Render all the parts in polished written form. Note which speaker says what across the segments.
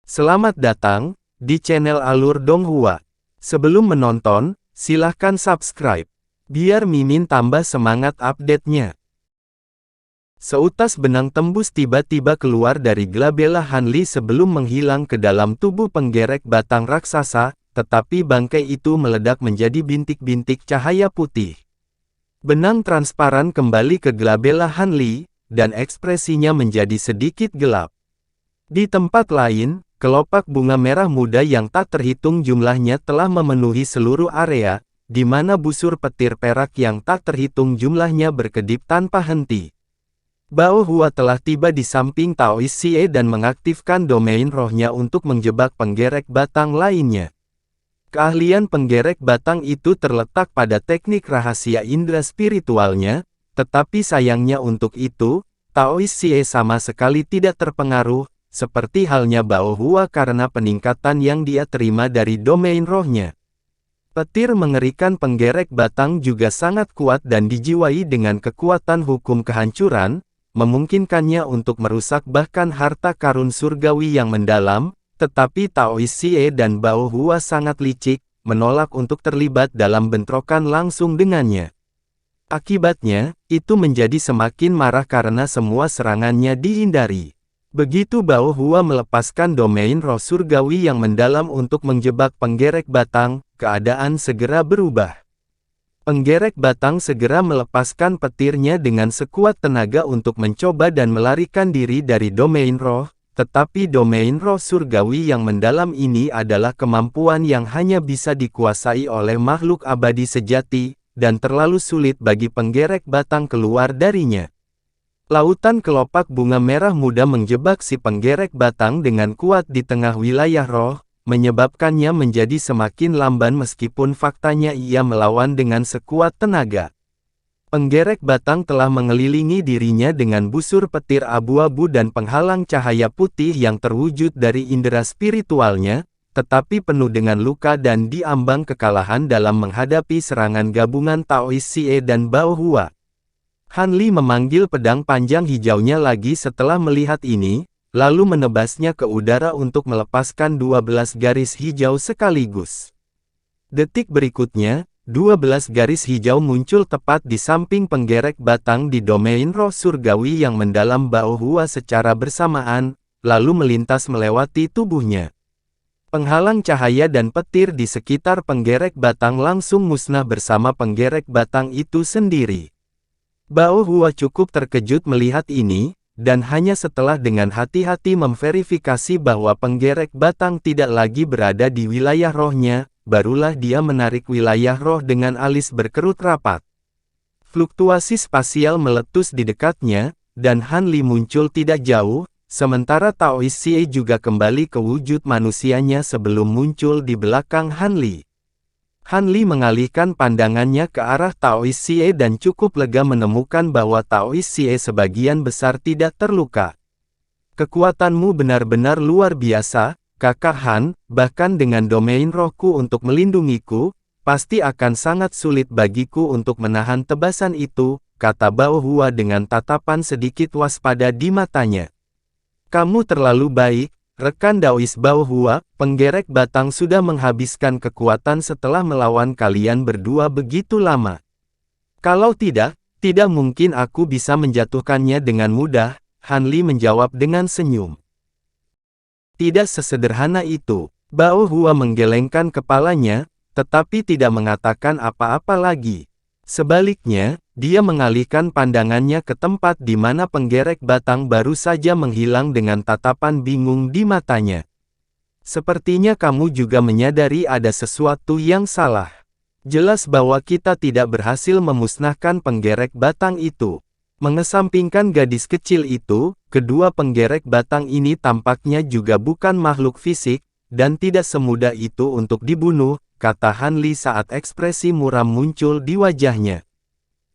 Speaker 1: Selamat datang di channel Alur Donghua. Sebelum menonton, silahkan subscribe, biar Mimin tambah semangat update-nya. Seutas benang tembus tiba-tiba keluar dari glabella Hanli sebelum menghilang ke dalam tubuh penggerek batang raksasa, tetapi bangkai itu meledak menjadi bintik-bintik cahaya putih. Benang transparan kembali ke glabella Hanli, dan ekspresinya menjadi sedikit gelap. Di tempat lain, kelopak bunga merah muda yang tak terhitung jumlahnya telah memenuhi seluruh area, di mana busur petir perak yang tak terhitung jumlahnya berkedip tanpa henti. Bao Hua telah tiba di samping Taois Xie dan mengaktifkan domain rohnya untuk menjebak penggerek batang lainnya. Keahlian penggerek batang itu terletak pada teknik rahasia indera spiritualnya, tetapi sayangnya untuk itu, Taois Xie sama sekali tidak terpengaruh, seperti halnya Bao Hua karena peningkatan yang dia terima dari domain rohnya. Petir mengerikan penggerek batang juga sangat kuat dan dijiwai dengan kekuatan hukum kehancuran, memungkinkannya untuk merusak bahkan harta karun surgawi yang mendalam, tetapi Taois Xie dan Bao Hua sangat licik, menolak untuk terlibat dalam bentrokan langsung dengannya. Akibatnya, itu menjadi semakin marah karena semua serangannya dihindari. Begitu Bao Hua melepaskan domain roh surgawi yang mendalam untuk menjebak penggerek batang, keadaan segera berubah. Penggerek batang segera melepaskan petirnya dengan sekuat tenaga untuk mencoba dan melarikan diri dari domain roh, tetapi domain roh surgawi yang mendalam ini adalah kemampuan yang hanya bisa dikuasai oleh makhluk abadi sejati, dan terlalu sulit bagi penggerek batang keluar darinya. Lautan kelopak bunga merah muda menjebak si penggerek batang dengan kuat di tengah wilayah roh, menyebabkannya menjadi semakin lamban meskipun faktanya ia melawan dengan sekuat tenaga. Penggerek batang telah mengelilingi dirinya dengan busur petir abu-abu dan penghalang cahaya putih yang terwujud dari indera spiritualnya, tetapi penuh dengan luka dan diambang kekalahan dalam menghadapi serangan gabungan Taois Xie dan Bao Hua. Hanli memanggil pedang panjang hijaunya lagi setelah melihat ini, lalu menebasnya ke udara untuk melepaskan 12 garis hijau sekaligus. Detik berikutnya, 12 garis hijau muncul tepat di samping penggerek batang di domain roh surgawi yang mendalam Bao Hua secara bersamaan, lalu melintas melewati tubuhnya. Penghalang cahaya dan petir di sekitar penggerek batang langsung musnah bersama penggerek batang itu sendiri. Bao Hua cukup terkejut melihat ini, dan hanya setelah dengan hati-hati memverifikasi bahwa penggerek batang tidak lagi berada di wilayah rohnya, barulah dia menarik wilayah roh dengan alis berkerut rapat. Fluktuasi spasial meletus di dekatnya, dan Hanli muncul tidak jauh, sementara Taois Xie juga kembali ke wujud manusianya sebelum muncul di belakang Hanli. Hanli mengalihkan pandangannya ke arah Taois Xie dan cukup lega menemukan bahwa Taois Xie sebagian besar tidak terluka. Kekuatanmu benar-benar luar biasa, Kakak Han, bahkan dengan domain rohku untuk melindungiku, pasti akan sangat sulit bagiku untuk menahan tebasan itu, kata Bao Hua dengan tatapan sedikit waspada di matanya. Kamu terlalu baik. Rekan Daois Bao Hua, penggerek batang sudah menghabiskan kekuatan setelah melawan kalian berdua begitu lama. Kalau tidak mungkin aku bisa menjatuhkannya dengan mudah, Hanli menjawab dengan senyum. Tidak sesederhana itu. Bao Hua menggelengkan kepalanya, tetapi tidak mengatakan apa-apa lagi. Sebaliknya, dia mengalihkan pandangannya ke tempat di mana penggerek batang baru saja menghilang dengan tatapan bingung di matanya. Sepertinya kamu juga menyadari ada sesuatu yang salah. Jelas bahwa kita tidak berhasil memusnahkan penggerek batang itu. Mengesampingkan gadis kecil itu, kedua penggerek batang ini tampaknya juga bukan makhluk fisik, dan tidak semudah itu untuk dibunuh, kata Hanli saat ekspresi muram muncul di wajahnya.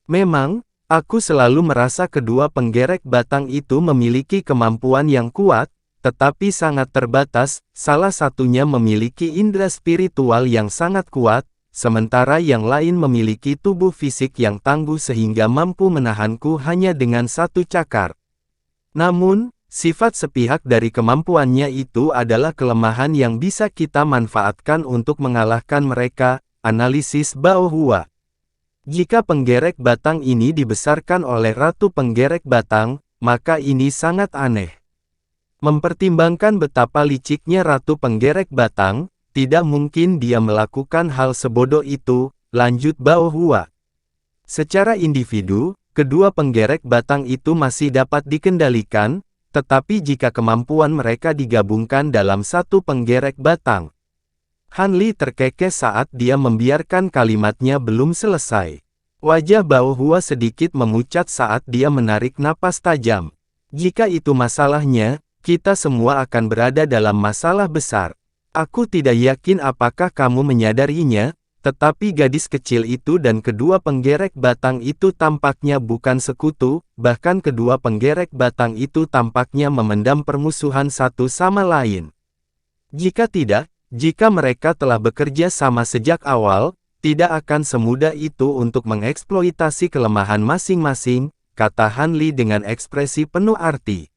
Speaker 1: Memang, aku selalu merasa kedua penggerek batang itu memiliki kemampuan yang kuat, tetapi sangat terbatas, salah satunya memiliki indera spiritual yang sangat kuat, sementara yang lain memiliki tubuh fisik yang tangguh sehingga mampu menahanku hanya dengan satu cakar. Namun, Sifat sepihak dari kemampuannya itu adalah kelemahan yang bisa kita manfaatkan untuk mengalahkan mereka, analisis Bao Hua. Jika penggerek batang ini dibesarkan oleh Ratu Penggerek Batang, maka ini sangat aneh. Mempertimbangkan betapa liciknya Ratu Penggerek Batang, tidak mungkin dia melakukan hal sebodoh itu, lanjut Bao Hua. Secara individu, kedua penggerek batang itu masih dapat dikendalikan, tetapi jika kemampuan mereka digabungkan dalam satu penggerek batang. Han Li terkekeh saat dia membiarkan kalimatnya belum selesai. Wajah Bao Hua sedikit memucat saat dia menarik napas tajam. Jika itu masalahnya, kita semua akan berada dalam masalah besar. Aku tidak yakin apakah kamu menyadarinya, tetapi gadis kecil itu dan kedua penggerek batang itu tampaknya bukan sekutu, bahkan kedua penggerek batang itu tampaknya memendam permusuhan satu sama lain. Jika tidak, jika mereka telah bekerja sama sejak awal, tidak akan semudah itu untuk mengeksploitasi kelemahan masing-masing, kata Han Li dengan ekspresi penuh arti.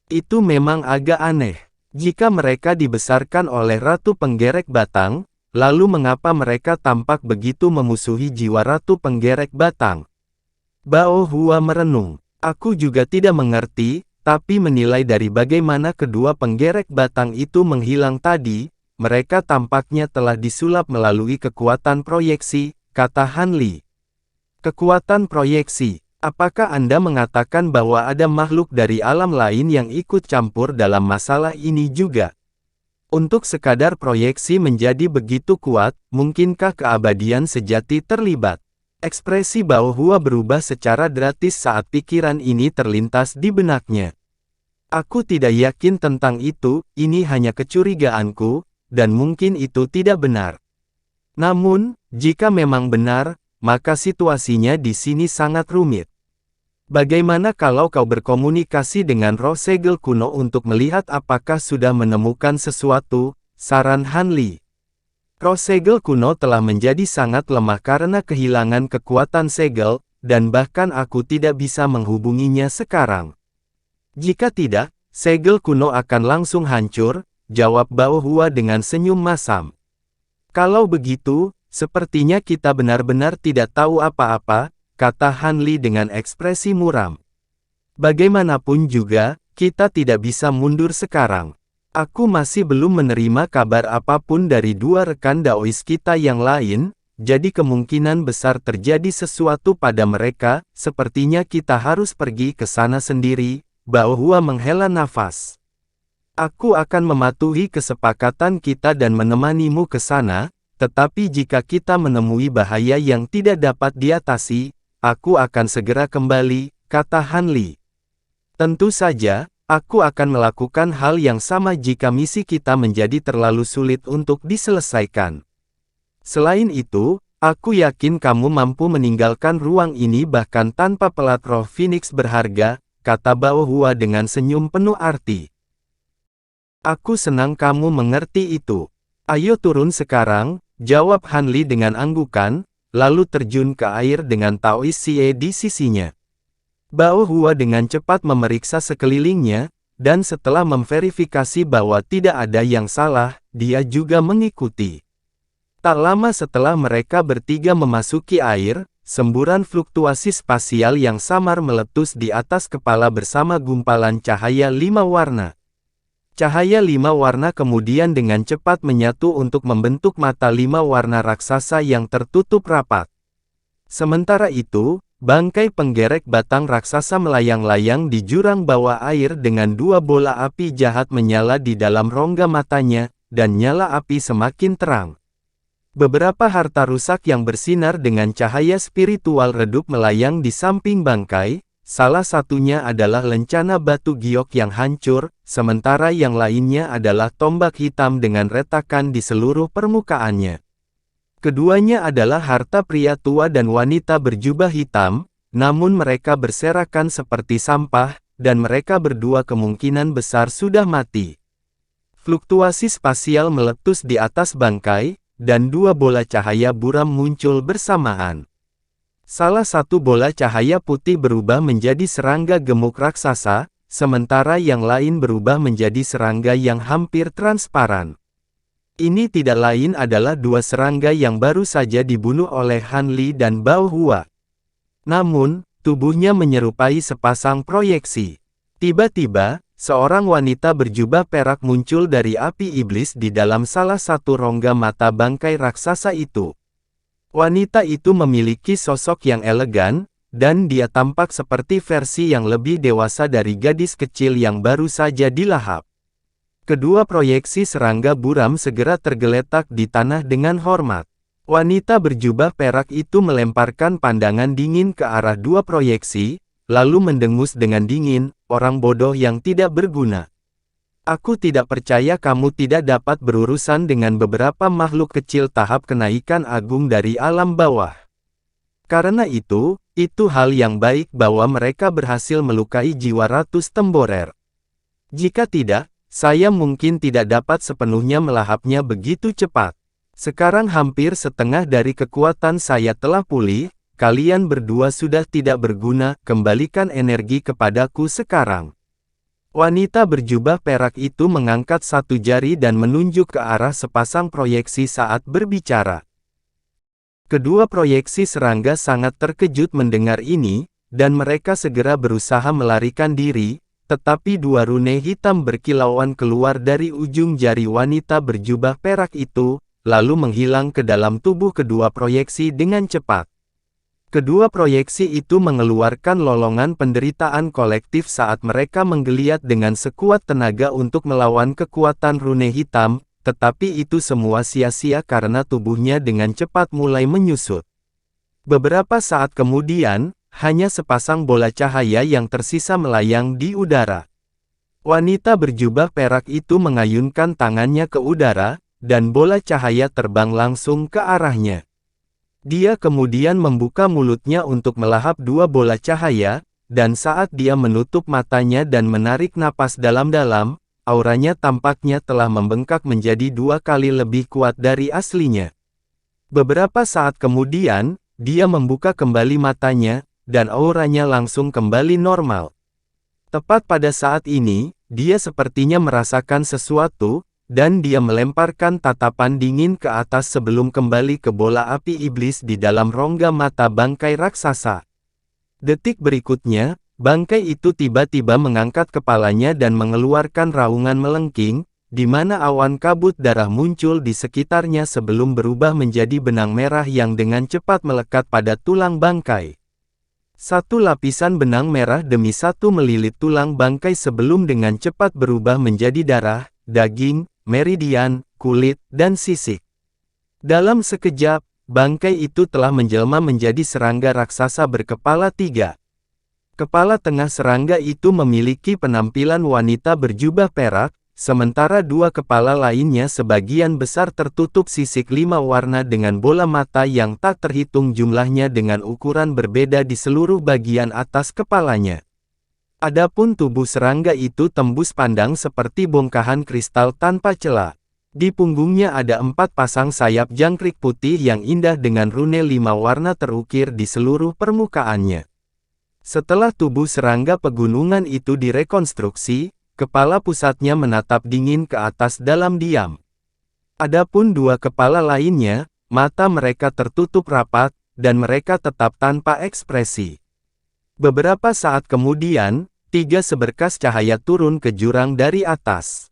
Speaker 1: Itu memang agak aneh. Jika mereka dibesarkan oleh Ratu Penggerek Batang, lalu mengapa mereka tampak begitu memusuhi jiwa Ratu Penggerek Batang? Bao Hua merenung. Aku juga tidak mengerti, tapi menilai dari bagaimana kedua penggerek batang itu menghilang tadi, mereka tampaknya telah disulap melalui kekuatan proyeksi, kata Han Li. Kekuatan proyeksi. Apakah Anda mengatakan bahwa ada makhluk dari alam lain yang ikut campur dalam masalah ini juga? Untuk sekadar proyeksi menjadi begitu kuat, mungkinkah keabadian sejati terlibat? Ekspresi Bao Hua berubah secara drastis saat pikiran ini terlintas di benaknya. Aku tidak yakin tentang itu, ini hanya kecurigaanku, dan mungkin itu tidak benar. Namun, jika memang benar, maka situasinya di sini sangat rumit. Bagaimana kalau kau berkomunikasi dengan roh segel kuno untuk melihat apakah sudah menemukan sesuatu, saran Han Li. Roh segel kuno telah menjadi sangat lemah karena kehilangan kekuatan segel, dan bahkan aku tidak bisa menghubunginya sekarang. Jika tidak, segel kuno akan langsung hancur, jawab Bao Hua dengan senyum masam. Kalau begitu, sepertinya kita benar-benar tidak tahu apa-apa, kata Han Li dengan ekspresi muram. Bagaimanapun juga, kita tidak bisa mundur sekarang. Aku masih belum menerima kabar apapun dari dua rekan Daois kita yang lain, jadi kemungkinan besar terjadi sesuatu pada mereka, sepertinya kita harus pergi ke sana sendiri, Bao Hua menghela nafas. Aku akan mematuhi kesepakatan kita dan menemanimu ke sana, tetapi jika kita menemui bahaya yang tidak dapat diatasi, aku akan segera kembali, kata Han Li. Tentu saja, aku akan melakukan hal yang sama jika misi kita menjadi terlalu sulit untuk diselesaikan. Selain itu, aku yakin kamu mampu meninggalkan ruang ini bahkan tanpa pelat roh Phoenix berharga, kata Bao Hua dengan senyum penuh arti. Aku senang kamu mengerti itu. Ayo turun sekarang, jawab Han Li dengan anggukan, lalu terjun ke air dengan Taois Xie di sisinya. Bao Hua dengan cepat memeriksa sekelilingnya, dan setelah memverifikasi bahwa tidak ada yang salah, dia juga mengikuti. Tak lama setelah mereka bertiga memasuki air, semburan fluktuasi spasial yang samar meletus di atas kepala bersama gumpalan cahaya 5 warna. Cahaya 5 warna kemudian dengan cepat menyatu untuk membentuk mata 5 warna raksasa yang tertutup rapat. Sementara itu, bangkai penggerek batang raksasa melayang-layang di jurang bawah air dengan 2 bola api jahat menyala di dalam rongga matanya, dan nyala api semakin terang. Beberapa harta rusak yang bersinar dengan cahaya spiritual redup melayang di samping bangkai. Salah satunya adalah lencana batu giok yang hancur, sementara yang lainnya adalah tombak hitam dengan retakan di seluruh permukaannya. Keduanya adalah harta pria tua dan wanita berjubah hitam, namun mereka berserakan seperti sampah, dan mereka berdua kemungkinan besar sudah mati. Fluktuasi spasial meletus di atas bangkai, dan 2 bola cahaya buram muncul bersamaan. Salah satu bola cahaya putih berubah menjadi serangga gemuk raksasa, sementara yang lain berubah menjadi serangga yang hampir transparan. Ini tidak lain adalah dua serangga yang baru saja dibunuh oleh Han Li dan Bao Hua. Namun, tubuhnya menyerupai sepasang proyeksi. Tiba-tiba, seorang wanita berjubah perak muncul dari api iblis di dalam salah satu rongga mata bangkai raksasa itu. Wanita itu memiliki sosok yang elegan, dan dia tampak seperti versi yang lebih dewasa dari gadis kecil yang baru saja dilahap. Kedua proyeksi serangga buram segera tergeletak di tanah dengan hormat. Wanita berjubah perak itu melemparkan pandangan dingin ke arah dua proyeksi, lalu mendengus dengan dingin, "Orang bodoh yang tidak berguna. Aku tidak percaya kamu tidak dapat berurusan dengan beberapa makhluk kecil tahap kenaikan agung dari alam bawah. Karena itu hal yang baik bahwa mereka berhasil melukai jiwa Ratu Temborer. Jika tidak, saya mungkin tidak dapat sepenuhnya melahapnya begitu cepat. Sekarang hampir setengah dari kekuatan saya telah pulih, kalian berdua sudah tidak berguna, kembalikan energi kepadaku sekarang." Wanita berjubah perak itu mengangkat satu jari dan menunjuk ke arah sepasang proyeksi saat berbicara. Kedua proyeksi serangga sangat terkejut mendengar ini, dan mereka segera berusaha melarikan diri, tetapi dua rune hitam berkilauan keluar dari ujung jari wanita berjubah perak itu, lalu menghilang ke dalam tubuh kedua proyeksi dengan cepat. Kedua proyeksi itu mengeluarkan lolongan penderitaan kolektif saat mereka menggeliat dengan sekuat tenaga untuk melawan kekuatan rune hitam, tetapi itu semua sia-sia karena tubuhnya dengan cepat mulai menyusut. Beberapa saat kemudian, hanya sepasang bola cahaya yang tersisa melayang di udara. Wanita berjubah perak itu mengayunkan tangannya ke udara, dan bola cahaya terbang langsung ke arahnya. Dia kemudian membuka mulutnya untuk melahap dua bola cahaya, dan saat dia menutup matanya dan menarik napas dalam-dalam, auranya tampaknya telah membengkak menjadi 2 kali lebih kuat dari aslinya. Beberapa saat kemudian, dia membuka kembali matanya, dan auranya langsung kembali normal. Tepat pada saat ini, dia sepertinya merasakan sesuatu, dan dia melemparkan tatapan dingin ke atas sebelum kembali ke bola api iblis di dalam rongga mata bangkai raksasa. Detik berikutnya, bangkai itu tiba-tiba mengangkat kepalanya dan mengeluarkan raungan melengking, di mana awan kabut darah muncul di sekitarnya sebelum berubah menjadi benang merah yang dengan cepat melekat pada tulang bangkai. Satu lapisan benang merah demi satu melilit tulang bangkai sebelum dengan cepat berubah menjadi darah, daging, meridian, kulit, dan sisik. Dalam sekejap, bangkai itu telah menjelma menjadi serangga raksasa berkepala 3. Kepala tengah serangga itu memiliki penampilan wanita berjubah perak, sementara dua kepala lainnya sebagian besar tertutup sisik 5 warna dengan bola mata yang tak terhitung jumlahnya dengan ukuran berbeda di seluruh bagian atas kepalanya. Adapun tubuh serangga itu tembus pandang seperti bongkahan kristal tanpa celah. Di punggungnya ada 4 pasang sayap jangkrik putih yang indah dengan rune 5 warna terukir di seluruh permukaannya. Setelah tubuh serangga pegunungan itu direkonstruksi, kepala pusatnya menatap dingin ke atas dalam diam. Adapun dua kepala lainnya, mata mereka tertutup rapat, dan mereka tetap tanpa ekspresi. Beberapa saat kemudian, 3 seberkas cahaya turun ke jurang dari atas.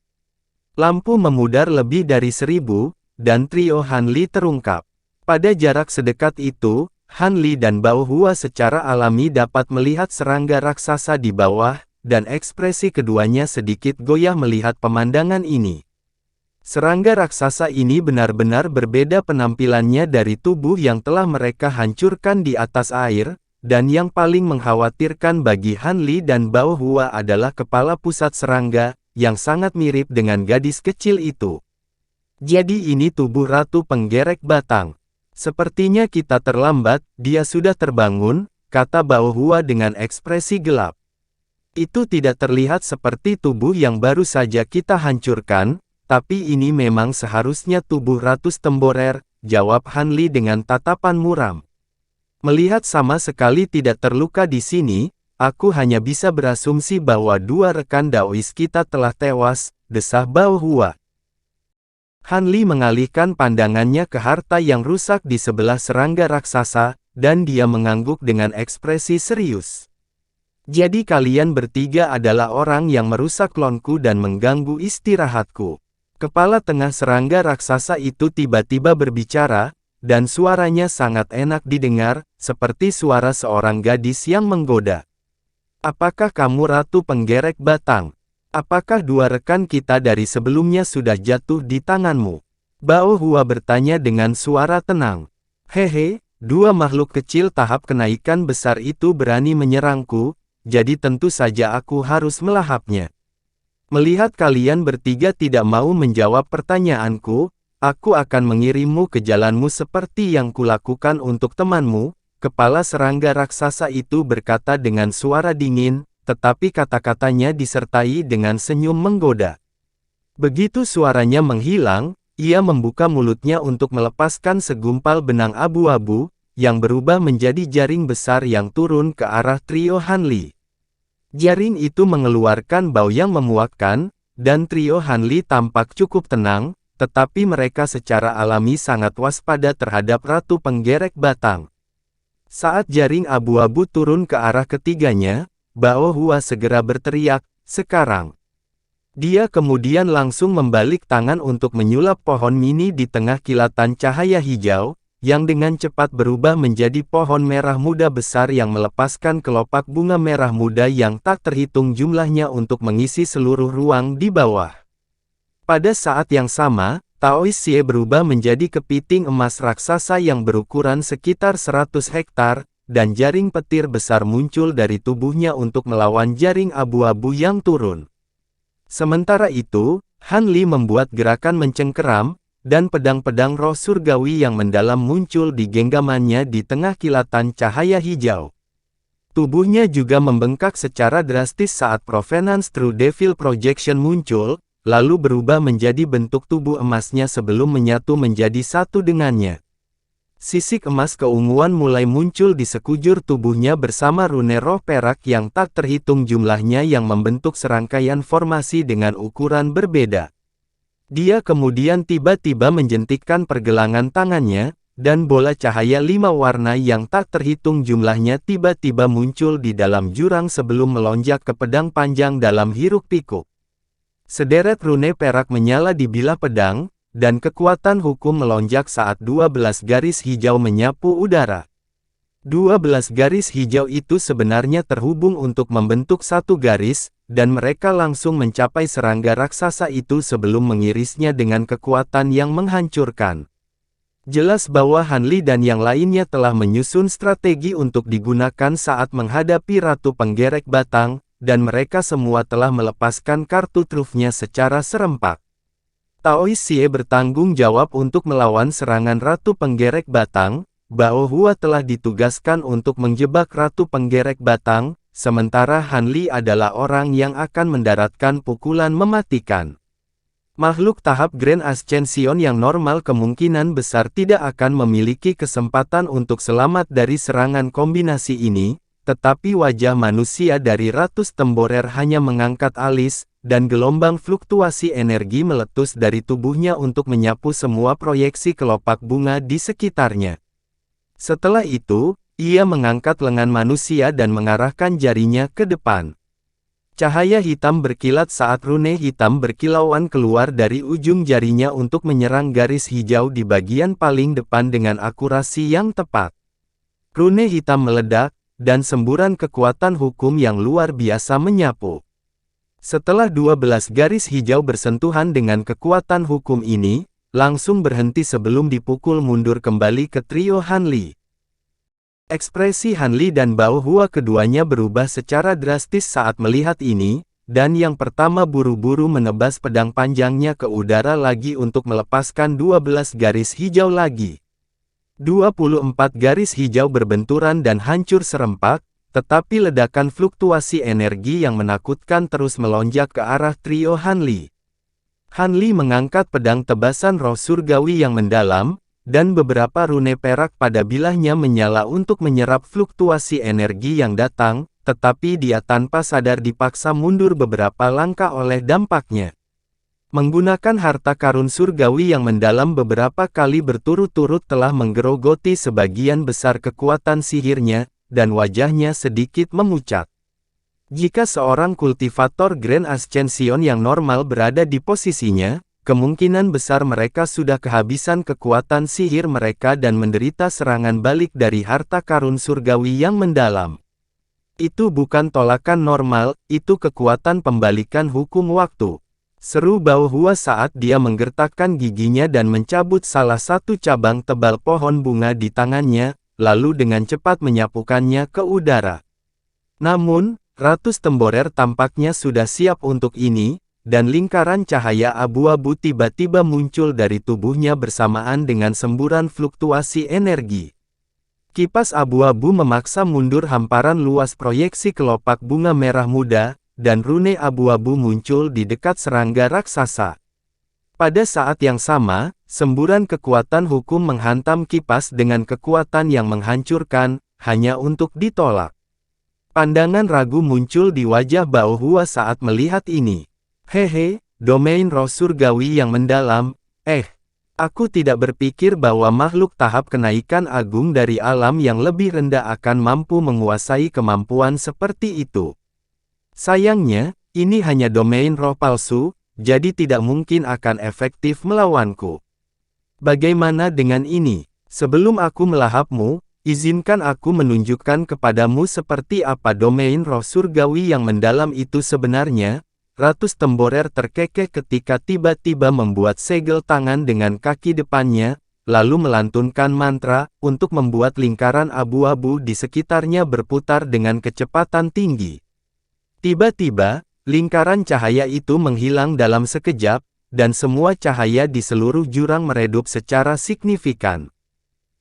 Speaker 1: Lampu memudar lebih dari 1000, dan trio Han Li terungkap. Pada jarak sedekat itu, Han Li dan Bao Hua secara alami dapat melihat serangga raksasa di bawah, dan ekspresi keduanya sedikit goyah melihat pemandangan ini. Serangga raksasa ini benar-benar berbeda penampilannya dari tubuh yang telah mereka hancurkan di atas air, dan yang paling mengkhawatirkan bagi Han Li dan Bao Hua adalah kepala pusat serangga, yang sangat mirip dengan gadis kecil itu. Jadi ini tubuh Ratu Penggerek Batang. Sepertinya kita terlambat, dia sudah terbangun, kata Bao Hua dengan ekspresi gelap. Itu tidak terlihat seperti tubuh yang baru saja kita hancurkan, tapi ini memang seharusnya tubuh Ratu Temborer, jawab Han Li dengan tatapan muram. Melihat sama sekali tidak terluka di sini, aku hanya bisa berasumsi bahwa dua rekan Daois kita telah tewas, desah Bao Hua. Han Li mengalihkan pandangannya ke harta yang rusak di sebelah serangga raksasa, dan dia mengangguk dengan ekspresi serius. Jadi kalian bertiga adalah orang yang merusak klonku dan mengganggu istirahatku. Kepala tengah serangga raksasa itu tiba-tiba berbicara, dan suaranya sangat enak didengar, seperti suara seorang gadis yang menggoda. Apakah kamu Ratu Penggerek Batang? Apakah dua rekan kita dari sebelumnya sudah jatuh di tanganmu? Bao Hua bertanya dengan suara tenang. Hehe, dua makhluk kecil tahap kenaikan besar itu berani menyerangku, jadi tentu saja aku harus melahapnya. Melihat kalian bertiga tidak mau menjawab pertanyaanku, aku akan mengirimmu ke jalanmu seperti yang kulakukan untuk temanmu. Kepala serangga raksasa itu berkata dengan suara dingin, tetapi kata-katanya disertai dengan senyum menggoda. Begitu suaranya menghilang, ia membuka mulutnya untuk melepaskan segumpal benang abu-abu, yang berubah menjadi jaring besar yang turun ke arah trio Han Li. Jaring itu mengeluarkan bau yang memuakkan, dan trio Han Li tampak cukup tenang, tetapi mereka secara alami sangat waspada terhadap Ratu Penggerek Batang. Saat jaring abu-abu turun ke arah ketiganya, Bao Hua segera berteriak, "Sekarang!" Dia kemudian langsung membalik tangan untuk menyulap pohon mini di tengah kilatan cahaya hijau, yang dengan cepat berubah menjadi pohon merah muda besar yang melepaskan kelopak bunga merah muda yang tak terhitung jumlahnya untuk mengisi seluruh ruang di bawah. Pada saat yang sama, Taois Xie berubah menjadi kepiting emas raksasa yang berukuran sekitar 100 hektar, dan jaring petir besar muncul dari tubuhnya untuk melawan jaring abu-abu yang turun. Sementara itu, Han Li membuat gerakan mencengkeram, dan pedang-pedang roh surgawi yang mendalam muncul di genggamannya di tengah kilatan cahaya hijau. Tubuhnya juga membengkak secara drastis saat Provenance True Devil Projection muncul, lalu berubah menjadi bentuk tubuh emasnya sebelum menyatu menjadi satu dengannya. Sisik emas keunguan mulai muncul di sekujur tubuhnya bersama rune roh perak yang tak terhitung jumlahnya yang membentuk serangkaian formasi dengan ukuran berbeda. Dia kemudian tiba-tiba menjentikkan pergelangan tangannya, dan bola cahaya 5 warna yang tak terhitung jumlahnya tiba-tiba muncul di dalam jurang sebelum melonjak ke pedang panjang dalam hiruk-pikuk. Sederet rune perak menyala di bilah pedang, dan kekuatan hukum melonjak saat 12 garis hijau menyapu udara. 12 garis hijau itu sebenarnya terhubung untuk membentuk satu garis, dan mereka langsung mencapai serangga raksasa itu sebelum mengirisnya dengan kekuatan yang menghancurkan. Jelas bahwa Han Li dan yang lainnya telah menyusun strategi untuk digunakan saat menghadapi Ratu Penggerek Batang, dan mereka semua telah melepaskan kartu trufnya secara serempak. Taois Xie bertanggung jawab untuk melawan serangan Ratu Penggerek Batang. Bao Hua telah ditugaskan untuk menjebak Ratu Penggerek Batang, sementara Han Li adalah orang yang akan mendaratkan pukulan mematikan. Makhluk tahap Grand Ascension yang normal kemungkinan besar tidak akan memiliki kesempatan untuk selamat dari serangan kombinasi ini, tetapi wajah manusia dari Ratus Temborer hanya mengangkat alis, dan gelombang fluktuasi energi meletus dari tubuhnya untuk menyapu semua proyeksi kelopak bunga di sekitarnya. Setelah itu, ia mengangkat lengan manusia dan mengarahkan jarinya ke depan. Cahaya hitam berkilat saat rune hitam berkilauan keluar dari ujung jarinya untuk menyerang garis hijau di bagian paling depan dengan akurasi yang tepat. Rune hitam meledak, dan semburan kekuatan hukum yang luar biasa menyapu. Setelah 12 garis hijau bersentuhan dengan kekuatan hukum ini, langsung berhenti sebelum dipukul mundur kembali ke trio Han Li. Ekspresi Han Li dan Bao Hua keduanya berubah secara drastis saat melihat ini, dan yang pertama buru-buru menebas pedang panjangnya ke udara lagi untuk melepaskan 12 garis hijau lagi. 24 garis hijau berbenturan dan hancur serempak, tetapi ledakan fluktuasi energi yang menakutkan terus melonjak ke arah trio Han Li. Han Li mengangkat pedang tebasan roh surgawi yang mendalam, dan beberapa rune perak pada bilahnya menyala untuk menyerap fluktuasi energi yang datang, tetapi dia tanpa sadar dipaksa mundur beberapa langkah oleh dampaknya. Menggunakan harta karun surgawi yang mendalam beberapa kali berturut-turut telah menggerogoti sebagian besar kekuatan sihirnya, dan wajahnya sedikit memucat. Jika seorang kultivator Grand Ascension yang normal berada di posisinya, kemungkinan besar mereka sudah kehabisan kekuatan sihir mereka dan menderita serangan balik dari harta karun surgawi yang mendalam. Itu bukan tolakan normal, itu kekuatan pembalikan hukum waktu. Seru Bao Hua saat dia menggertakkan giginya dan mencabut salah satu cabang tebal pohon bunga di tangannya, lalu dengan cepat menyapukannya ke udara. Namun, ratus temborer tampaknya sudah siap untuk ini, dan lingkaran cahaya abu-abu tiba-tiba muncul dari tubuhnya bersamaan dengan semburan fluktuasi energi. Kipas abu-abu memaksa mundur hamparan luas proyeksi kelopak bunga merah muda, dan rune abu-abu muncul di dekat serangga raksasa. Pada saat yang sama, semburan kekuatan hukum menghantam kipas dengan kekuatan yang menghancurkan, hanya untuk ditolak. Pandangan ragu muncul di wajah Bao Hua saat melihat ini. Hehe, domain roh surgawi yang mendalam, aku tidak berpikir bahwa makhluk tahap kenaikan agung dari alam yang lebih rendah akan mampu menguasai kemampuan seperti itu. Sayangnya, ini hanya domain roh palsu, jadi tidak mungkin akan efektif melawanku. Bagaimana dengan ini? Sebelum aku melahapmu, izinkan aku menunjukkan kepadamu seperti apa domain roh surgawi yang mendalam itu sebenarnya. Ratus temborer terkekeh ketika tiba-tiba membuat segel tangan dengan kaki depannya, lalu melantunkan mantra, untuk membuat lingkaran abu-abu di sekitarnya berputar dengan kecepatan tinggi. Tiba-tiba, lingkaran cahaya itu menghilang dalam sekejap, dan semua cahaya di seluruh jurang meredup secara signifikan.